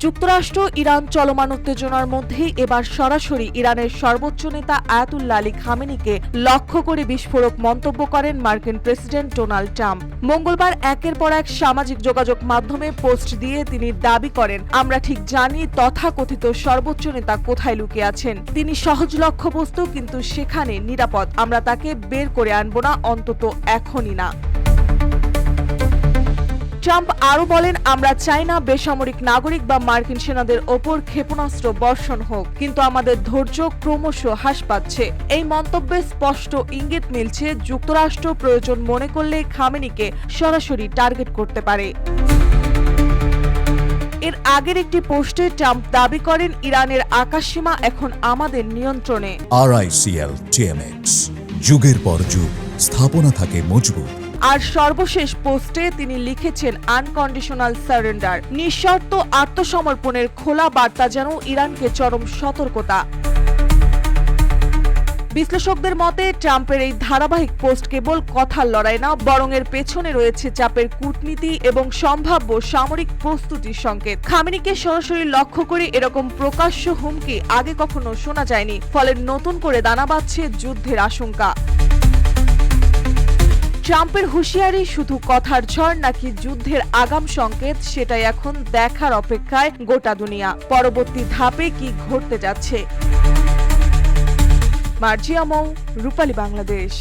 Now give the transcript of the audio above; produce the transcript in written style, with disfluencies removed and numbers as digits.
যুক্তরাষ্ট্র ইরান চলমান উত্তেজনার মধ্যেই এবার সরাসরি ইরানের সর্বোচ্চ নেতা আয়াতুল্লাহ আলী খামেনিকে লক্ষ্য করে বিস্ফোরক মন্তব্য করেন মার্কিন প্রেসিডেন্ট ডোনাল্ড ট্রাম্প। মঙ্গলবার একের পর এক সামাজিক যোগাযোগ মাধ্যমে পোস্ট দিয়ে তিনি দাবি করেন, আমরা ঠিক জানি তথাকথিত সর্বোচ্চ নেতা কোথায় লুকিয়ে আছেন। তিনি সহজ লক্ষ্যবস্তু, কিন্তু সেখানে নিরাপদ। আমরা তাকে বের করে আনব না, অন্তত এখনই না। ট্রাম্প আরও বলেন, আমরা চাই না বেসামরিক নাগরিক বা মার্কিন সেনাদের ওপর ক্ষেপণাস্ত্র বর্ষণ হোক, কিন্তু আমাদের ধৈর্য ক্রমশ হ্রাস পাচ্ছে। এই মন্তব্যে স্পষ্ট ইঙ্গিত মিলছে যুক্তরাষ্ট্র প্রয়োজন মনে করলে খামেনিকে সরাসরি টার্গেট করতে পারে। এর আগের একটি পোস্টে ট্রাম্প দাবি করেন, ইরানের আকাশসীমা এখন আমাদের নিয়ন্ত্রণে। RICL TMX, যুগের পর যুগ স্থাপনা থাকে মজবুত। আর সর্বশেষ পোস্টে তিনি লিখেছেন, আনকন্ডিশনাল সারেন্ডার, নিঃশর্ত আত্মসমর্পণের খোলা বার্তা যেন ইরানকে চরম সতর্কতা। বিশ্লেষকদের মতে ট্রাম্পের এই ধারাবাহিক পোস্ট কেবল কথার লড়াই না, বরং এর পেছনে রয়েছে চাপের কূটনীতি এবং সম্ভাব্য সামরিক প্রস্তুতির সংকেত। খামেনিকে সরাসরি লক্ষ্য করে এরকম প্রকাশ্য হুমকি আগে কখনো শোনা যায়নি, ফলে নতুন করে দানা বাঁধছে যুদ্ধের আশঙ্কা। ট্রাম্পের হুঁশিয়ারি শুধু কথার ঝড় নাকি যুদ্ধের আগাম সংকেত, সেটাই এখন দেখার অপেক্ষায় গোটা দুনিয়া। পরবর্তী ধাপে কি ঘটতে যাচ্ছে। মার্জিয়া মৌ, রূপালী বাংলাদেশ।